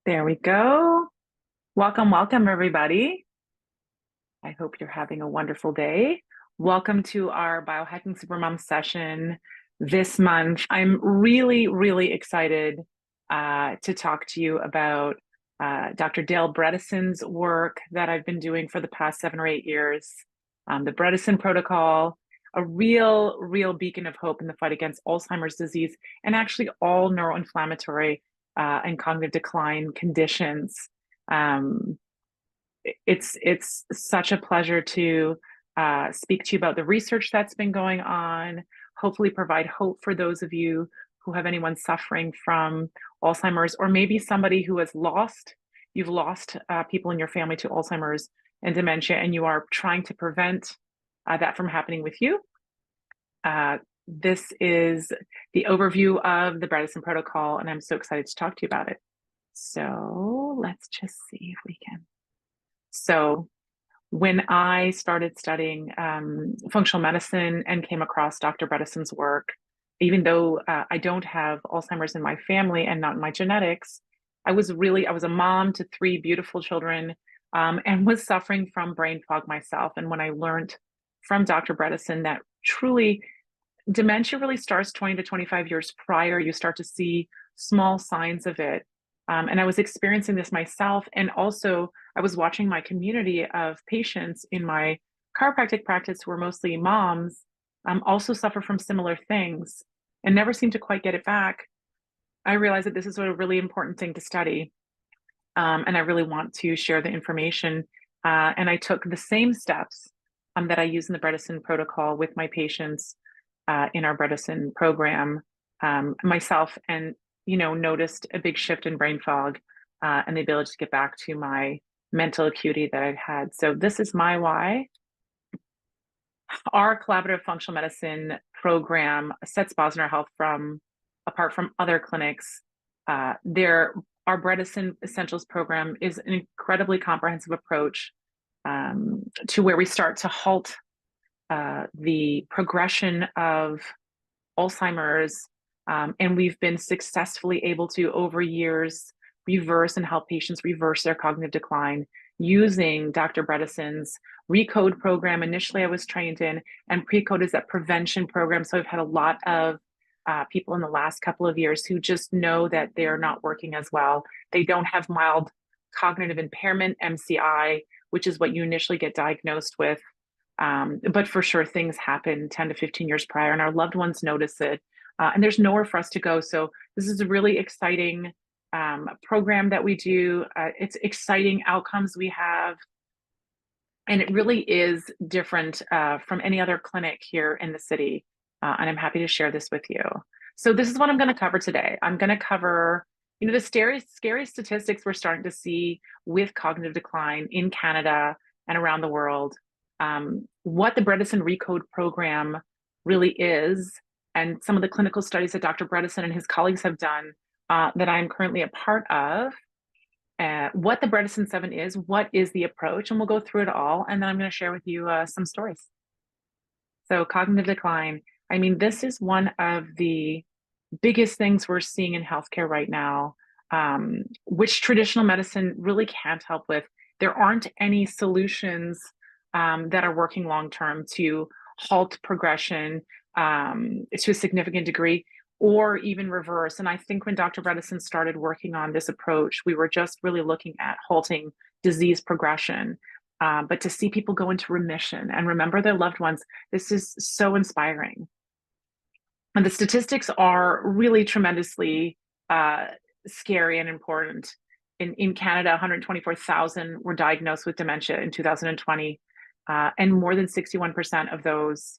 There we go. Welcome, welcome, everybody. I hope you're having a wonderful day. Welcome to our Biohacking Supermom session this month. I'm really excited to talk to you about Dr. Dale Bredesen's work that I've been doing for the past 7 or 8 years, the Bredesen Protocol, a real beacon of hope in the fight against Alzheimer's disease and actually all neuroinflammatory and cognitive decline conditions. Um, it's such a pleasure to speak to you about the research that's been going on, hopefully provide hope for those of you who have anyone suffering from Alzheimer's, or maybe somebody who you've lost people in your family to Alzheimer's and dementia, and you are trying to prevent that from happening with you. This is the overview of the Bredesen Protocol, and I'm so excited to talk to you about it. So let's just see if we can. So when I started studying functional medicine and came across Dr. Bredesen's work, even though I don't have Alzheimer's in my family and not in my genetics, I was a mom to three beautiful children and was suffering from brain fog myself. And when I learned from Dr. Bredesen that truly dementia really starts 20 to 25 years prior, you start to see small signs of it. And I was experiencing this myself. And also, I was watching my community of patients in my chiropractic practice, who were mostly moms, also suffer from similar things and never seem to quite get it back. I realized that this is a really important thing to study. And I really want to share the information. And I took the same steps that I use in the Bredesen protocol with my patients in our Bredesen program myself, and noticed a big shift in brain fog and the ability to get back to my mental acuity that I'd had. So this is my why. Our collaborative functional medicine program sets Bosner Health apart from other clinics. Our Bredesen Essentials program is an incredibly comprehensive approach to where we start to halt the progression of Alzheimer's. And we've been successfully able to, over years, reverse and help patients reverse their cognitive decline using Dr. Bredesen's RECODE program. Initially, I was trained in, and PRECODE is that prevention program. So I've had a lot of people in the last couple of years who just know that they're not working as well. They don't have mild cognitive impairment, MCI, which is what you initially get diagnosed with. But for sure, things happen 10 to 15 years prior, and our loved ones notice it. And there's nowhere for us to go. So this is a really exciting program that we do. It's exciting outcomes we have. And it really is different from any other clinic here in the city. And I'm happy to share this with you. So this is what I'm going to cover today. I'm going to cover, the scary statistics we're starting to see with cognitive decline in Canada and around the world, what the Bredesen RECODE program really is, and some of the clinical studies that Dr. Bredesen and his colleagues have done that I'm currently a part of, what the Bredesen 7 is, what is the approach, and we'll go through it all. And then I'm going to share with you some stories. So cognitive decline, I mean, this is one of the biggest things we're seeing in healthcare right now, which traditional medicine really can't help with. There aren't any solutions that are working long-term to halt progression to a significant degree, or even reverse. And I think when Dr. Bredesen started working on this approach, we were just really looking at halting disease progression. But to see people go into remission and remember their loved ones, this is so inspiring. And the statistics are really tremendously scary and important. In Canada, 124,000 were diagnosed with dementia in 2020, and more than 61% of those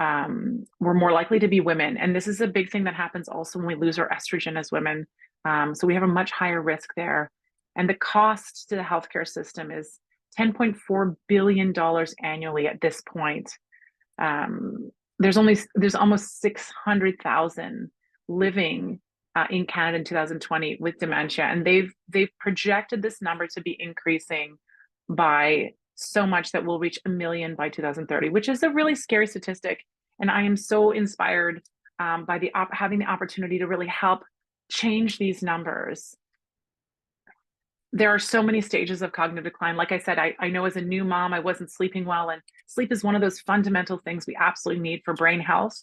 were more likely to be women. And this is a big thing that happens also when we lose our estrogen as women. So we have a much higher risk there. And the cost to the healthcare system is $10.4 billion annually at this point. There's almost 600,000 living in Canada in 2020 with dementia, and they've projected this number to be increasing by so much that we'll reach 1 million by 2030, which is a really scary statistic. And I am so inspired by having the opportunity to really help change these numbers. there are so many stages of cognitive decline. Like I said, I know as a new mom, I wasn't sleeping well, and sleep is one of those fundamental things we absolutely need for brain health.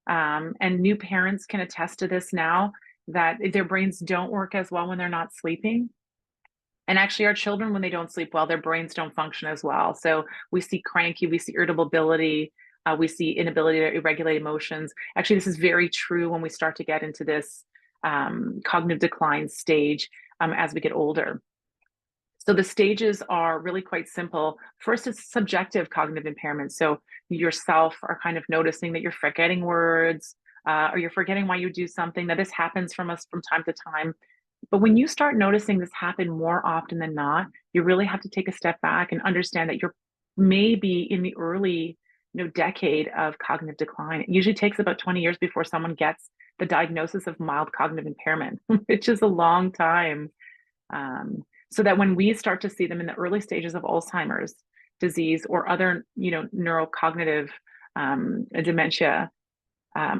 And new parents can attest to this now, that their brains don't work as well when they're not sleeping. And actually, our children, when they don't sleep well, their brains don't function as well. So we see cranky, we see irritability, we see inability to regulate emotions. Actually, this is very true when we start to get into this cognitive decline stage as we get older. So the stages are really quite simple. First, it's subjective cognitive impairment. So yourself are kind of noticing that you're forgetting words, or you're forgetting why you do something. That this happens from us from time to time. But when you start noticing this happen more often than not, you really have to take a step back and understand that you're maybe in the early, decade of cognitive decline. It usually takes about 20 years before someone gets the diagnosis of mild cognitive impairment, which is a long time. So that when we start to see them in the early stages of Alzheimer's disease or other, neurocognitive dementia,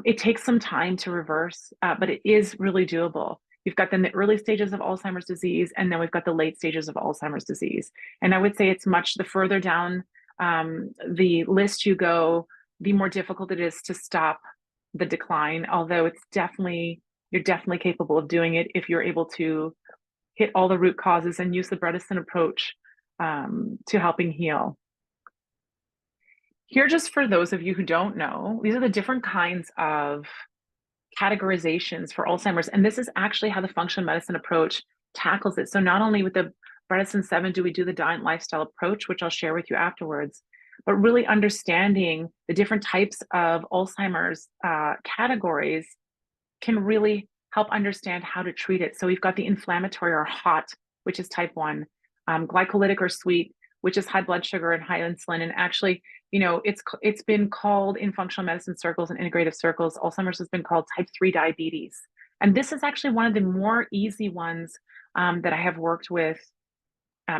it takes some time to reverse, but it is really doable. You've got then the early stages of Alzheimer's disease, and then we've got the late stages of Alzheimer's disease. And I would say it's much the further down the list you go, the more difficult it is to stop the decline. Although you're definitely capable of doing it if you're able to hit all the root causes and use the Bredesen approach to helping heal. Here, just for those of you who don't know, these are the different kinds of categorizations for Alzheimer's. And this is actually how the functional medicine approach tackles it. So not only with the Bredesen 7 do we do the diet and lifestyle approach, which I'll share with you afterwards, but really understanding the different types of Alzheimer's categories can really help understand how to treat it. So we've got the inflammatory or hot, which is type 1, glycolytic or sweet, which is high blood sugar and high insulin. And actually, it's been called in functional medicine circles and integrative circles, Alzheimer's has been called type 3 diabetes. And this is actually one of the more easy ones that I have worked with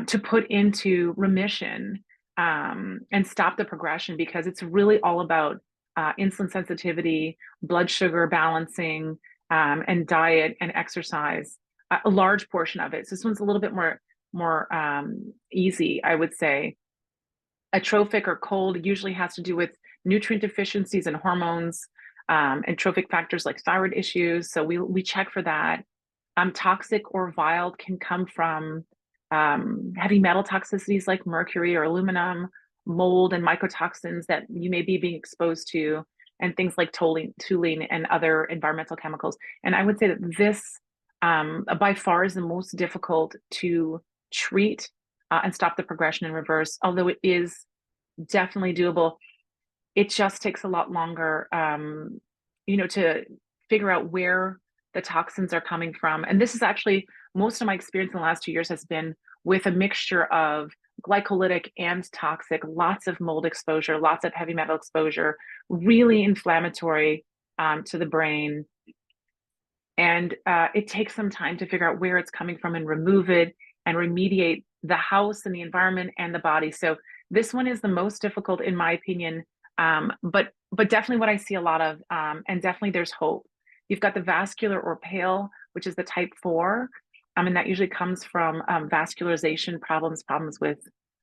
to put into remission and stop the progression, because it's really all about insulin sensitivity, blood sugar balancing, and diet and exercise, a large portion of it. So this one's a little bit more easy, I would say. Atrophic or cold usually has to do with nutrient deficiencies and hormones, and trophic factors like thyroid issues. So we check for that. Toxic or wild can come from heavy metal toxicities like mercury or aluminum, mold and mycotoxins that you may be being exposed to, and things like toluene and other environmental chemicals. And I would say that this by far is the most difficult to treat and stop the progression and reverse, although it is definitely doable. It just takes a lot longer, to figure out where the toxins are coming from. And this is actually, most of my experience in the last 2 years has been with a mixture of glycolytic and toxic, lots of mold exposure, lots of heavy metal exposure, really inflammatory to the brain. And it takes some time to figure out where it's coming from and remove it and remediate the house and the environment and the body. So this one is the most difficult in my opinion, but definitely what I see a lot of, and definitely there's hope. You've got the vascular or pale, which is the type 4, and that usually comes from vascularization problems with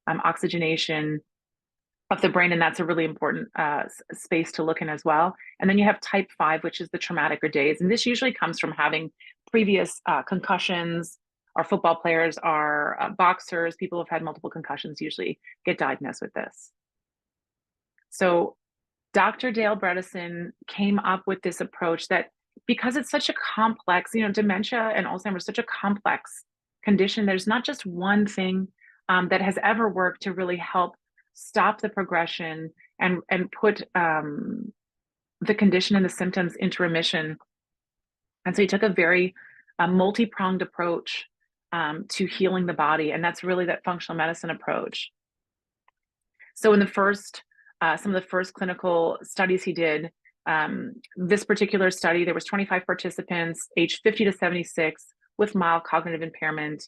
oxygenation of the brain, and that's a really important space to look in as well. And then you have type 5, which is the traumatic or dazed, and this usually comes from having previous concussions. Our football players, our boxers, people who've had multiple concussions usually get diagnosed with this. So Dr. Dale Bredesen came up with this approach that, because it's such a complex, dementia and Alzheimer's is such a complex condition, there's not just one thing that has ever worked to really help stop the progression and put the condition and the symptoms into remission. And so he took a very multi-pronged approach to healing the body, and that's really that functional medicine approach. So in the first, some of the first clinical studies he did, this particular study, there was 25 participants aged 50 to 76 with mild cognitive impairment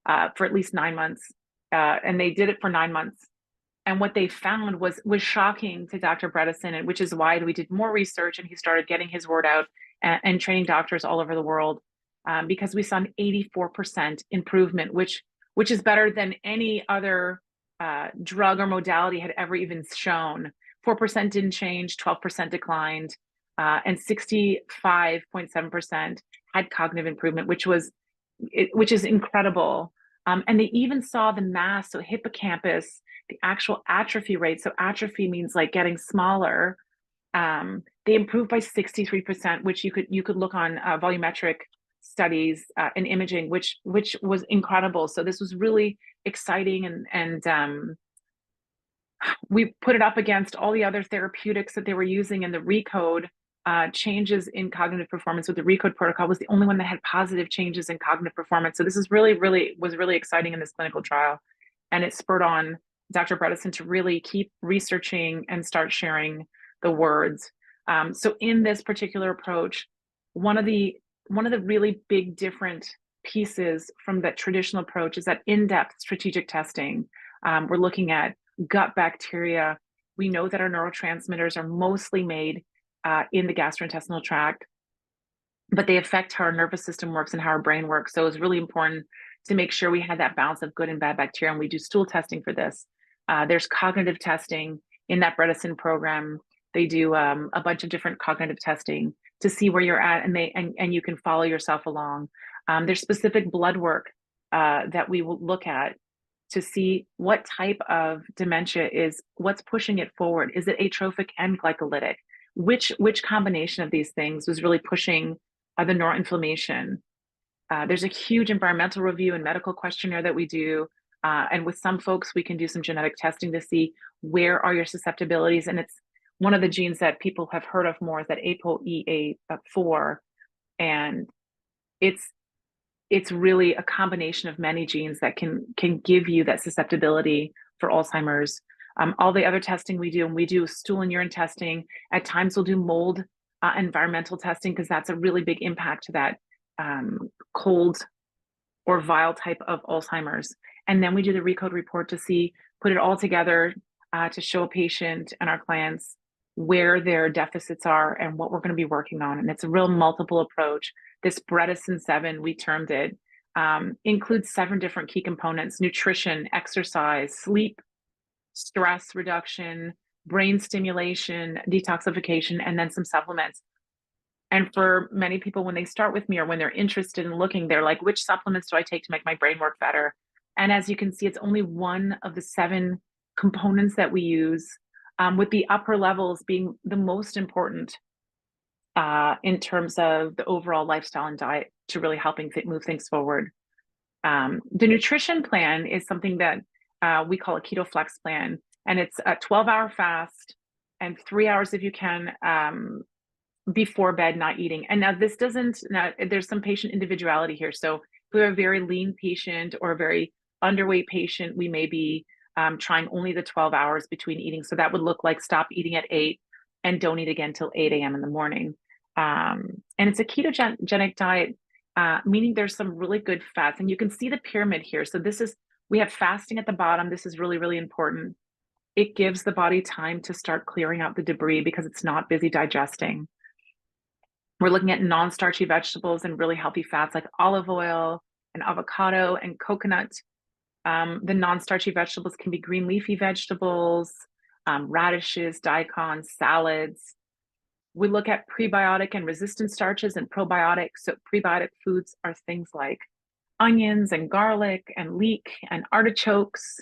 for at least 9 months, and they did it for 9 months. And what they found was shocking to Dr. Bredesen, and which is why we did more research and he started getting his word out and training doctors all over the world, because we saw an 84% improvement, which which is better than any other drug or modality had ever even shown. 4% didn't change, 12% declined, and 65.7% had cognitive improvement, which is incredible. And they even saw the mass, so hippocampus, the actual atrophy rate. So atrophy means like getting smaller. They improved by 63%, which you could look on volumetric studies and imaging, which was incredible. So this was really exciting, and we put it up against all the other therapeutics that they were using, and the RECODE changes in cognitive performance with the RECODE protocol was the only one that had positive changes in cognitive performance. So this is really exciting in this clinical trial, and it spurred on Dr. Bredesen to really keep researching and start sharing the words. So in this particular approach, one of the really big different pieces from that traditional approach is that in-depth strategic testing. We're looking at gut bacteria. We know that our neurotransmitters are mostly made in the gastrointestinal tract, but they affect how our nervous system works and how our brain works. So it's really important to make sure we have that balance of good and bad bacteria, and we do stool testing for this. There's cognitive testing in that Bredesen program. They do a bunch of different cognitive testing to see where you're at, and you can follow yourself along. There's specific blood work that we will look at to see what type of dementia is, what's pushing it forward. Is it atrophic and glycolytic? Which combination of these things was really pushing the neuroinflammation? There's a huge environmental review and medical questionnaire that we do. And with some folks, we can do some genetic testing to see where are your susceptibilities. And it's one of the genes that people have heard of more is that ApoE4. And it's really a combination of many genes that can give you that susceptibility for Alzheimer's. All the other testing we do, and we do stool and urine testing. At times we'll do mold environmental testing, because that's a really big impact to that cold or vial type of Alzheimer's. And then we do the RECODE report to put it all together to show a patient and our clients where their deficits are and what we're going to be working on. And it's a real multiple approach. This Bredesen 7, we termed it, includes 7 different key components: nutrition, exercise, sleep, stress reduction, brain stimulation, detoxification, and then some supplements. And for many people, when they start with me or when they're interested in looking, they're like, which supplements do I take to make my brain work better? And as you can see, it's only one of the 7 components that we use, with the upper levels being the most important in terms of the overall lifestyle and diet to really helping move things forward. The nutrition plan is something that we call a keto flex plan, and it's a 12-hour fast and 3 hours if you can before bed, not eating. And now there's some patient individuality here. So if we have a very lean patient or a very underweight patient, we may be trying only the 12 hours between eating. So that would look like stop eating at 8 and don't eat again till 8 a.m. in the morning. And it's a ketogenic diet, meaning there's some really good fats. And you can see the pyramid here. So we have fasting at the bottom. This is really, really important. It gives the body time to start clearing out the debris because it's not busy digesting. We're looking at non-starchy vegetables and really healthy fats like olive oil and avocado and coconut. The non-starchy vegetables can be green leafy vegetables, radishes, daikon, salads. We look at prebiotic and resistant starches and probiotics. So prebiotic foods are things like onions and garlic and leek and artichokes.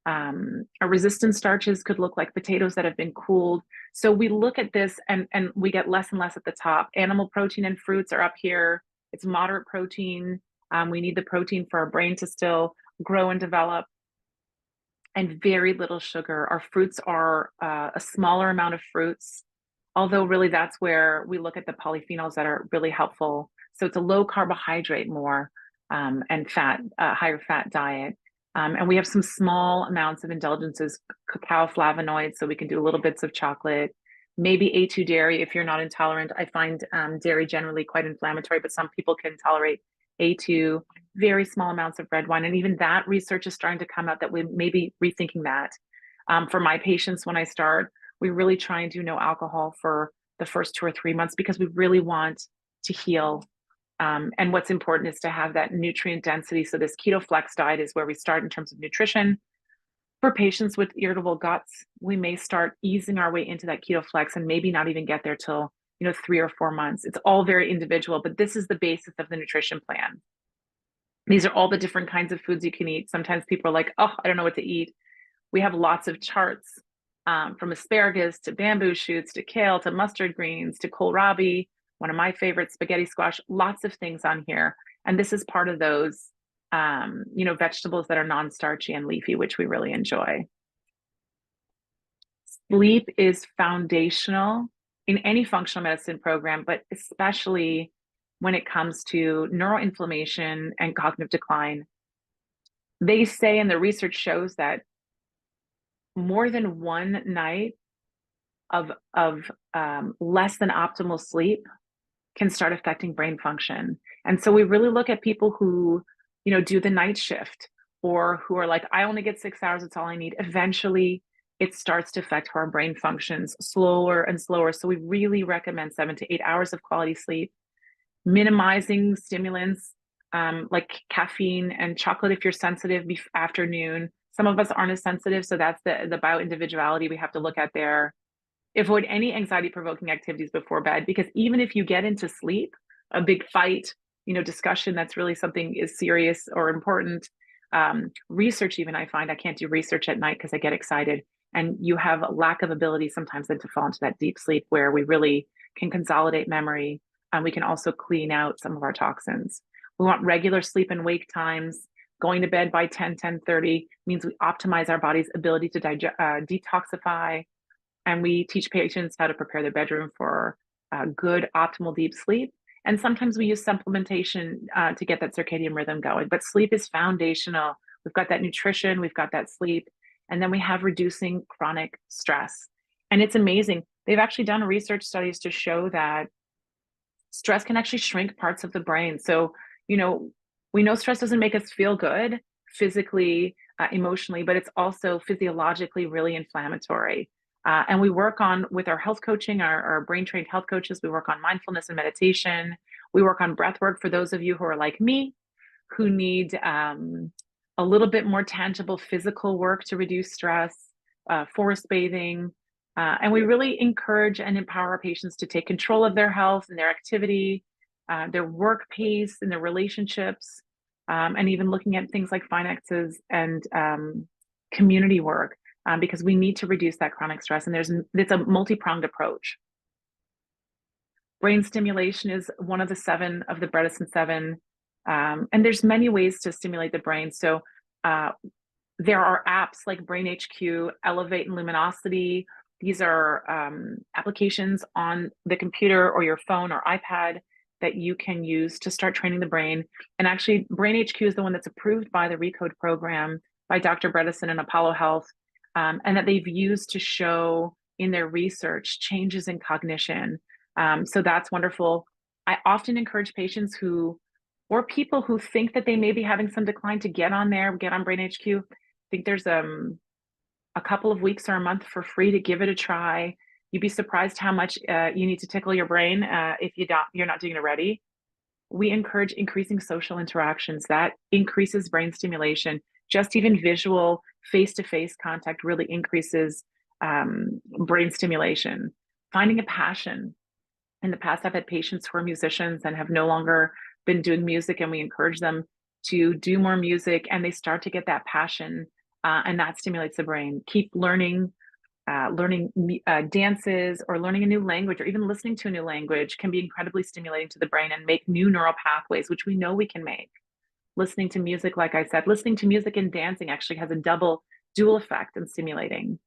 Our resistant starches could look like potatoes that have been cooled. So we look at this and we get less and less at the top. Animal protein and fruits are up here. It's moderate protein. We need the protein for our brain to still grow and develop. And very little sugar. Our fruits are a smaller amount of fruits, although really that's where we look at the polyphenols that are really helpful. So it's a low carbohydrate more and fat, higher fat diet. And we have some small amounts of indulgences, cacao flavonoids, so we can do little bits of chocolate, maybe A2 dairy if you're not intolerant. I find dairy generally quite inflammatory, but some people can tolerate A2, very small amounts of red wine. And even that research is starting to come out that we may be rethinking that. For my patients, when I start, we really try and do no alcohol for the first 2 or 3 months because we really want to heal And what's important is to have that nutrient density. So this keto flex diet is where we start in terms of nutrition. For patients with irritable guts, we may start easing our way into that keto flex and maybe not even get there till 3 or 4 months. It's all very individual, but this is the basis of the nutrition plan. These are all the different kinds of foods you can eat. Sometimes people are like, oh, I don't know what to eat. We have lots of charts, from asparagus to bamboo shoots to kale to mustard greens to kohlrabi, one of my favorites, spaghetti squash, lots of things on here. And this is part of those, vegetables that are non-starchy and leafy, which we really enjoy. Sleep is foundational in any functional medicine program, but especially when it comes to neuroinflammation and cognitive decline. They say, and the research shows, that more than one night of less than optimal sleep can start affecting brain function. And so we really look at people who, do the night shift, or who are like, I only get 6 hours, it's all I need. Eventually, it starts to affect how our brain functions slower and slower. So we really recommend 7 to 8 hours of quality sleep, minimizing stimulants like caffeine and chocolate if you're sensitive afternoon. Some of us aren't as sensitive, so that's the bio individuality we have to look at there. Avoid any anxiety provoking activities before bed, because even if you get into sleep, a big fight, discussion that's really something is serious or important. Research, even, I find I can't do research at night because I get excited, and you have a lack of ability sometimes then to fall into that deep sleep where we really can consolidate memory, and we can also clean out some of our toxins. We want regular sleep and wake times. Going to bed by 10:30 means we optimize our body's ability to detoxify, and we teach patients how to prepare their bedroom for good, optimal deep sleep. And sometimes we use supplementation to get that circadian rhythm going. But sleep is foundational. We've got that nutrition, we've got that sleep, and then we have reducing chronic stress. And it's amazing. They've actually done research studies to show that stress can actually shrink parts of the brain. So, we know stress doesn't make us feel good physically, emotionally, but it's also physiologically really inflammatory. And we work on, with our health coaching, our brain trained health coaches, we work on mindfulness and meditation. We work on breath work for those of you who are like me, who need a little bit more tangible physical work to reduce stress, forest bathing. And we really encourage and empower our patients to take control of their health and their activity, their work pace and their relationships, and even looking at things like finances and community work, because we need to reduce that chronic stress. And it's a multi-pronged approach. Brain stimulation is one of the 7 of the Bredesen 7. And there's many ways to stimulate the brain. So there are apps like Brain HQ, Elevate, and Luminosity. These are applications on the computer or your phone or iPad that you can use to start training the brain. And actually, Brain HQ is the one that's approved by the Recode program by Dr. Bredesen and Apollo Health, and that they've used to show in their research changes in cognition. So that's wonderful. I often encourage patients or people who think that they may be having some decline to get on Brain HQ. I think there's a couple of weeks or a month for free to give it a try. You'd be surprised how much you need to tickle your brain if you're not doing it already. We encourage increasing social interactions. That increases brain stimulation. Just even visual face-to-face contact really increases brain stimulation. Finding a passion. In the past, I've had patients who are musicians and have no longer been doing music, and we encourage them to do more music, and they start to get that passion, and that stimulates the brain. Keep learning dances, or learning a new language, or even listening to a new language can be incredibly stimulating to the brain and make new neural pathways, which we know we can make. Listening to music, like I said, listening to music and dancing actually has a dual effect in stimulating.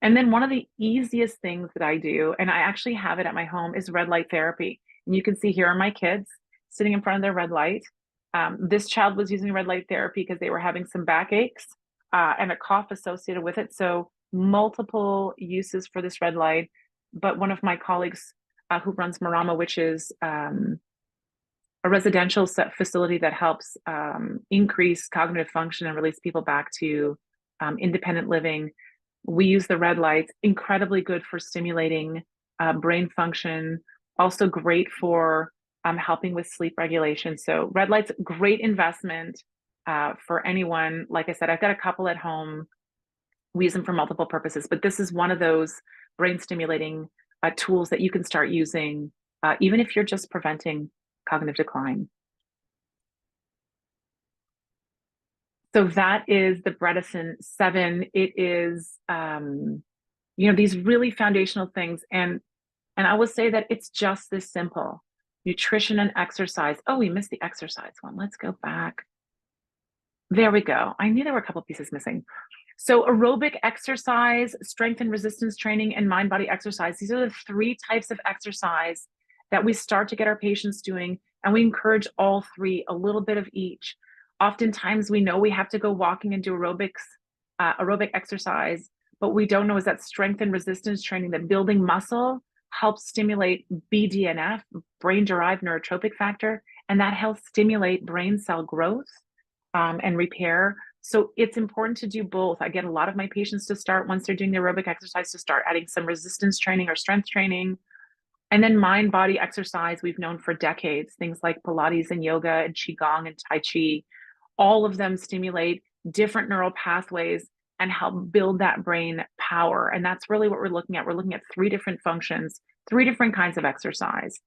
And then one of the easiest things that I do, and I actually have it at my home, is red light therapy. And you can see here are my kids sitting in front of their red light. This child was using red light therapy because they were having some backaches and a cough associated with it. So multiple uses for this red light. But one of my colleagues who runs Marama, which is a residential facility that helps increase cognitive function and release people back to independent living. We use the red lights, incredibly good for stimulating brain function, also great for helping with sleep regulation. So red light's great investment for anyone. Like I said, I've got a couple at home. We use them for multiple purposes, but this is one of those brain stimulating tools that you can start using, even if you're just preventing cognitive decline. So that is the Bredesen 7. It is, these really foundational things. And I will say that it's just this simple. Nutrition and exercise. Oh, we missed the exercise one. Let's go back. There we go. I knew there were a couple pieces missing. So aerobic exercise, strength and resistance training, and mind-body exercise. These are the 3 types of exercise that we start to get our patients doing. And we encourage all 3, a little bit of each. Oftentimes we know we have to go walking and do aerobic exercise, but we don't know is that strength and resistance training, that building muscle helps stimulate BDNF, brain-derived neurotrophic factor, and that helps stimulate brain cell growth and repair. So it's important to do both. I get a lot of my patients to start, once they're doing the aerobic exercise, to start adding some resistance training or strength training. And then mind-body exercise, we've known for decades, things like Pilates and yoga and Qigong and Tai Chi, all of them stimulate different neural pathways and help build that brain power. And that's really what we're looking at. We're looking at 3 different functions, 3 different kinds of exercise.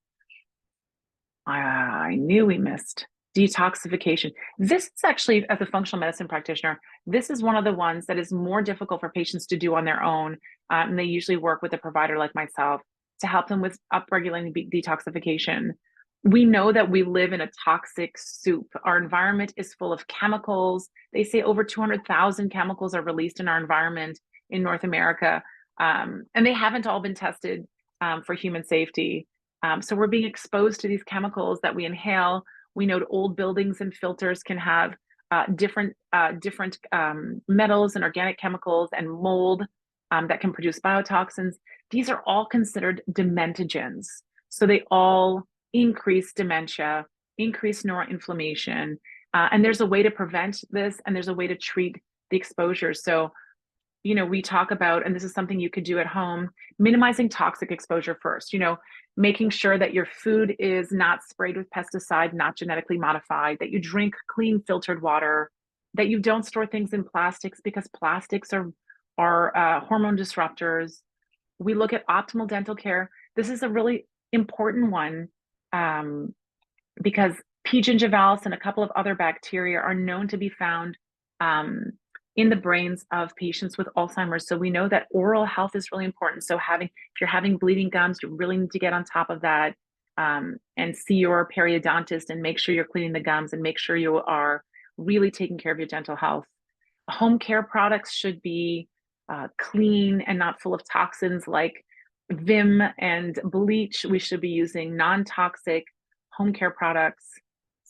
I knew we missed detoxification. This is actually, as a functional medicine practitioner, this is one of the ones that is more difficult for patients to do on their own. And they usually work with a provider like myself to help them with upregulating detoxification. We know that we live in a toxic soup. Our environment is full of chemicals. They say over 200,000 chemicals are released in our environment in North America. And they haven't all been tested for human safety. So we're being exposed to these chemicals that we inhale. We know old buildings and filters can have different metals and organic chemicals and mold that can produce biotoxins. These are all considered dementogens. So they all increase dementia, increase neuroinflammation. And there's a way to prevent this, and there's a way to treat the exposure. So, we talk about, and this is something you could do at home, minimizing toxic exposure first, making sure that your food is not sprayed with pesticide, not genetically modified, that you drink clean filtered water, that you don't store things in plastics, because plastics are hormone disruptors. We look at optimal dental care. This is a really important one because P. gingivalis and a couple of other bacteria are known to be found in the brains of patients with Alzheimer's. So we know that oral health is really important. So if you're having bleeding gums, you really need to get on top of that and see your periodontist and make sure you're cleaning the gums and make sure you are really taking care of your dental health. Home care products should be clean and not full of toxins like Vim and bleach. We should be using non-toxic home care products.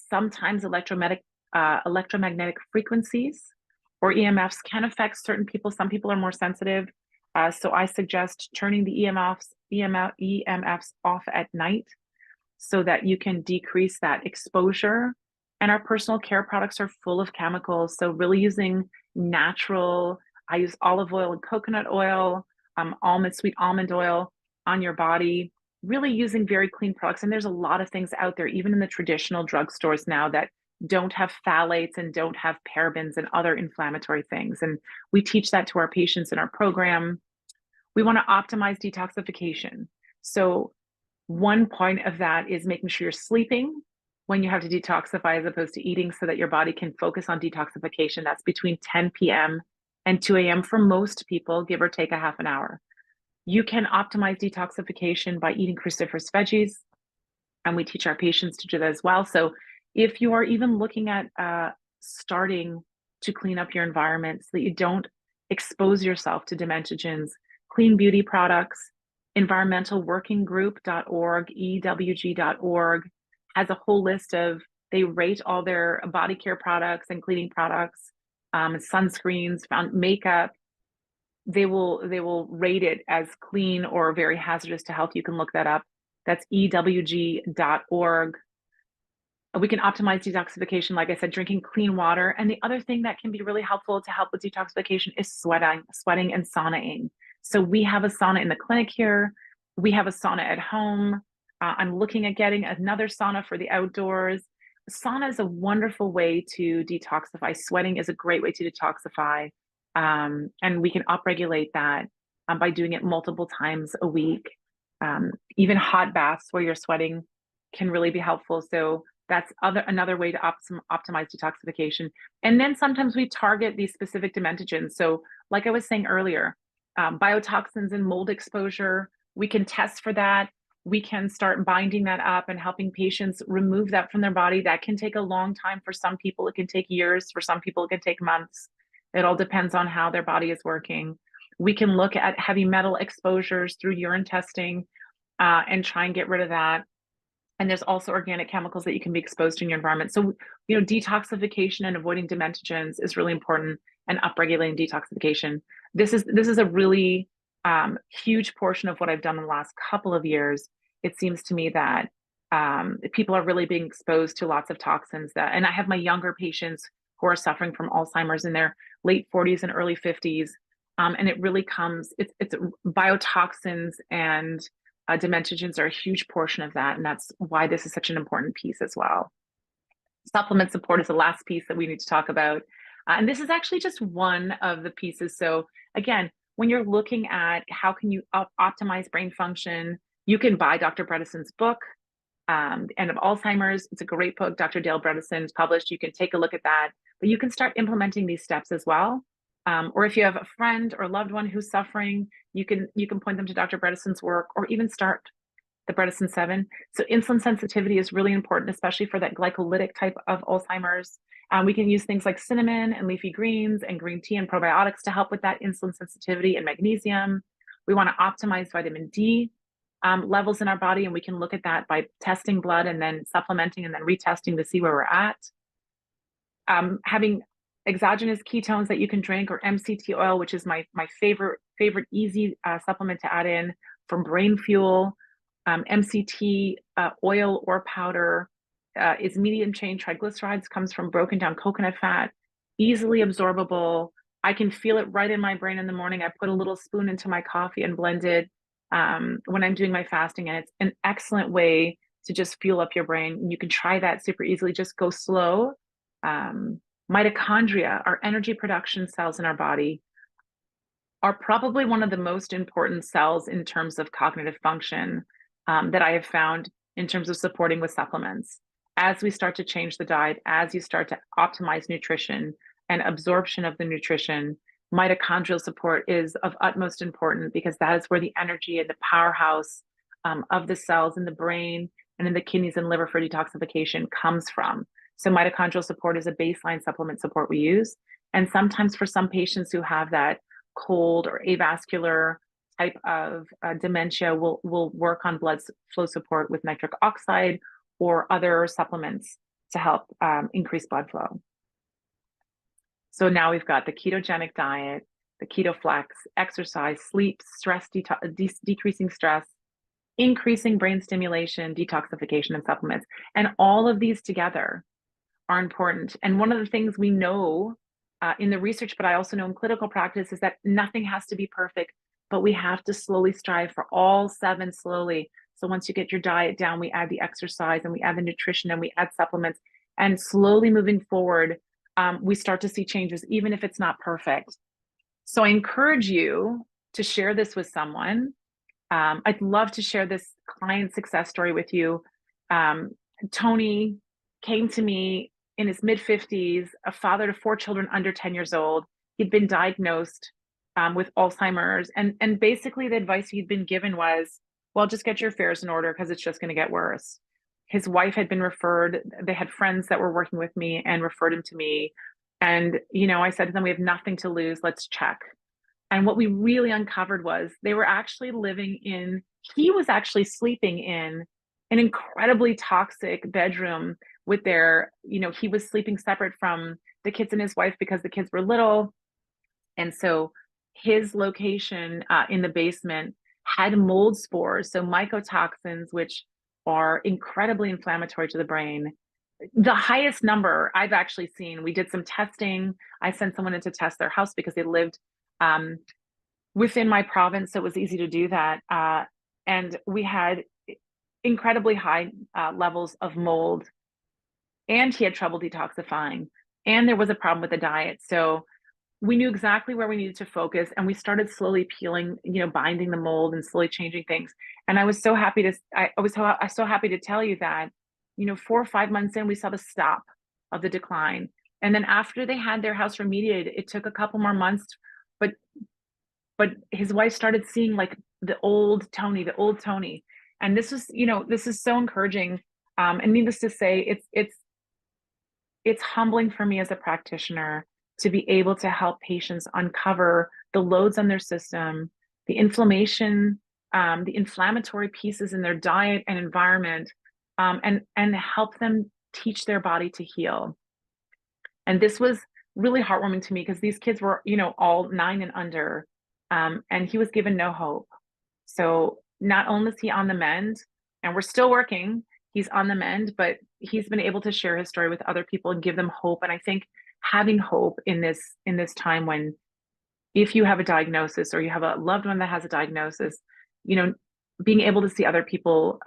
Sometimes electromagnetic frequencies or EMFs can affect certain people. Some people are more sensitive. So I suggest turning the EMFs off at night so that you can decrease that exposure. And our personal care products are full of chemicals. So really using natural, I use olive oil and coconut oil, sweet almond oil on your body, really using very clean products. And there's a lot of things out there, even in the traditional drugstores now, that don't have phthalates and don't have parabens and other inflammatory things. And we teach that to our patients in our program. We want to optimize detoxification. So one point of that is making sure you're sleeping when you have to detoxify as opposed to eating, so that your body can focus on detoxification. That's between 10 p.m. and 2 a.m. for most people, give or take a half an hour. You can optimize detoxification by eating cruciferous veggies, and we teach our patients to do that as well. So if you are even looking at starting to clean up your environment so that you don't expose yourself to dementogens, clean beauty products, environmentalworkinggroup.org, EWG.org has a whole list of, they rate all their body care products and cleaning products, sunscreens, makeup. They will rate it as clean or very hazardous to health. You can look that up. That's EWG.org. We can optimize detoxification, like I said, drinking clean water. And the other thing that can be really helpful to help with detoxification is sweating and saunaing. So we have a sauna in the clinic here. We have a sauna at home. I'm looking at getting another sauna for the outdoors. Sauna is a wonderful way to detoxify. Sweating is a great way to detoxify. And we can upregulate that by doing it multiple times a week. Even hot baths where you're sweating can really be helpful. So that's another way to optimize detoxification. And then sometimes we target these specific dementogens. So like I was saying earlier, biotoxins and mold exposure, we can test for that. We can start binding that up and helping patients remove that from their body. That can take a long time. For some people, it can take years. For some people, it can take months. It all depends on how their body is working. We can look at heavy metal exposures through urine testing and try and get rid of that. And there's also organic chemicals that you can be exposed to in your environment. So, detoxification and avoiding dementogens is really important, and upregulating detoxification. This is a really huge portion of what I've done in the last couple of years. It seems to me that people are really being exposed to lots of toxins and I have my younger patients who are suffering from Alzheimer's in their late 40s and early 50s. And it really it's biotoxins and dementogens are a huge portion of that. And that's why this is such an important piece as well. Supplement support is the last piece that we need to talk about. And this is actually just one of the pieces. So again, when you're looking at how can you optimize brain function, you can buy Dr. Bredesen's book, The End of Alzheimer's. It's a great book. Dr. Dale Bredesen's published. You can take a look at that, but you can start implementing these steps as well. Or if you have a friend or loved one who's suffering, you can point them to Dr. Bredesen's work, or even start the Bredesen 7. So insulin sensitivity is really important, especially for that glycolytic type of Alzheimer's. We can use things like cinnamon and leafy greens and green tea and probiotics to help with that insulin sensitivity, and magnesium. We want to optimize vitamin D levels in our body, and we can look at that by testing blood and then supplementing and then retesting to see where we're at. Having exogenous ketones that you can drink, or MCT oil, which is my favorite easy supplement to add in from brain fuel. MCT oil or powder is medium chain triglycerides, comes from broken down coconut fat, easily absorbable. I can feel it right in my brain in the morning. I put a little spoon into my coffee and blend it when I'm doing my fasting, and it's an excellent way to just fuel up your brain. You can try that super easily. Just go slow. Mitochondria, our energy production cells in our body, are probably one of the most important cells in terms of cognitive function that I have found in terms of supporting with supplements. As we start to change the diet, as you start to optimize nutrition and absorption of the nutrition, mitochondrial support is of utmost importance, because that is where the energy and the powerhouse of the cells in the brain and in the kidneys and liver for detoxification comes from. So mitochondrial support is a baseline supplement support we use. And sometimes for some patients who have that cold or avascular type of dementia, we'll work on blood flow support with nitric oxide or other supplements to help increase blood flow. So now we've got the ketogenic diet, the keto flex, exercise, sleep, stress, decreasing stress, increasing brain stimulation, detoxification, and supplements. And all of these together are important. And one of the things we know in the research, but I also know in clinical practice, is that nothing has to be perfect, but we have to slowly strive for all 7 slowly. So once you get your diet down, we add the exercise and we add the nutrition and we add supplements, and slowly moving forward, we start to see changes, even if it's not perfect. So I encourage you to share this with someone. I'd love to share this client success story with you. Tony came to me in his mid-50s, a father to 4 children under 10 years old. He'd been diagnosed with Alzheimer's. And basically the advice he'd been given was, well, just get your affairs in order because it's just going to get worse. His wife had been referred. They had friends that were working with me and referred him to me. And, I said to them, we have nothing to lose. Let's check. And what we really uncovered was he was actually sleeping in an incredibly toxic bedroom with he was sleeping separate from the kids and his wife because the kids were little. And so his location in the basement had mold spores, so mycotoxins, which are incredibly inflammatory to the brain. The highest number I've actually seen, we did some testing. I sent someone in to test their house because they lived within my province, so it was easy to do that. And we had incredibly high levels of mold, and he had trouble detoxifying, and there was a problem with the diet. So we knew exactly where we needed to focus, and we started slowly peeling, binding the mold and slowly changing things. And I was so happy to, I was so happy to tell you that, 4 or 5 months in, we saw the stop of the decline. And then after they had their house remediated, it took a couple more months, but his wife started seeing like the old Tony. And this is so encouraging. And needless to say, it's humbling for me as a practitioner to be able to help patients uncover the loads on their system, the inflammation, the inflammatory pieces in their diet and environment, and help them teach their body to heal. And this was really heartwarming to me because these kids were, all 9 and under, and he was given no hope. So not only is he on the mend, and we're still working, he's on the mend, but he's been able to share his story with other people and give them hope. And I think having hope in this time when, if you have a diagnosis or you have a loved one that has a diagnosis, being able to see other people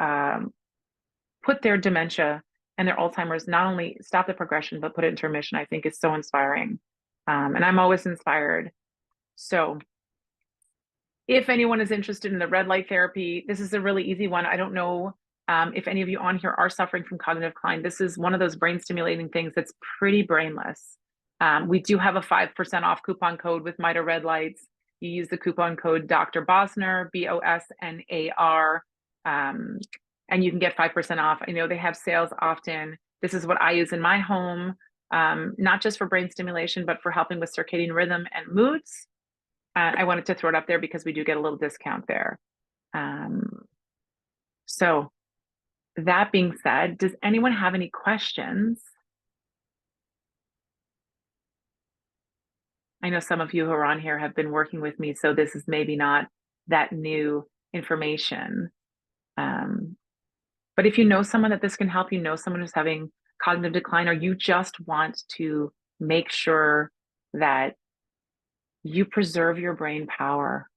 put their dementia and their Alzheimer's, not only stop the progression, but put it into remission, I think is so inspiring. And I'm always inspired. So if anyone is interested in the red light therapy, this is a really easy one. I don't know if any of you on here are suffering from cognitive decline. This is one of those brain stimulating things that's pretty brainless. We do have a 5% off coupon code with MITRE Red Lights. You use the coupon code Dr. Bosner, Bosnar, and you can get 5% off. I know they have sales often. This is what I use in my home, not just for brain stimulation, but for helping with circadian rhythm and moods. I wanted to throw it up there because we do get a little discount there. So that being said, does anyone have any questions? I know some of you who are on here have been working with me, so this is maybe not that new information. But if you know someone that this can help, someone who's having cognitive decline, or you just want to make sure that you preserve your brain power,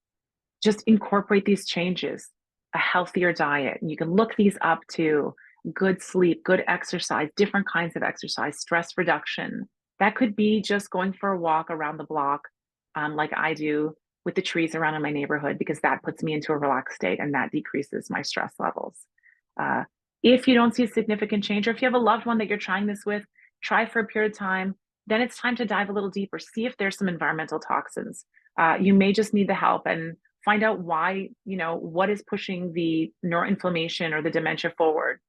just incorporate these changes, a healthier diet. And you can look these up too: good sleep, good exercise, different kinds of exercise, stress reduction. That could be just going for a walk around the block, like I do with the trees around in my neighborhood, because that puts me into a relaxed state and that decreases my stress levels. If you don't see a significant change, or if you have a loved one that you're trying this with, try for a period of time, then it's time to dive a little deeper, see if there's some environmental toxins. You may just need the help and find out why, what is pushing the neuroinflammation or the dementia forward.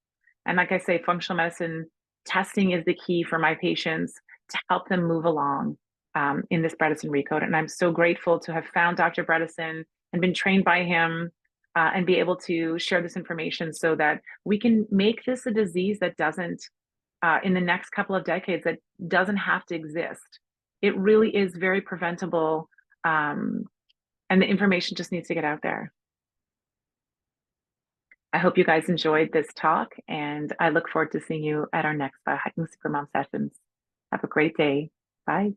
And like I say, functional medicine testing is the key for my patients to help them move along in this Bredesen recode. And I'm so grateful to have found Dr. Bredesen and been trained by him and be able to share this information so that we can make this a disease that doesn't, in the next couple of decades, that doesn't have to exist. It really is very preventable. And the information just needs to get out there. I hope you guys enjoyed this talk, and I look forward to seeing you at our next Biohacking Supermom sessions. Have a great day. Bye.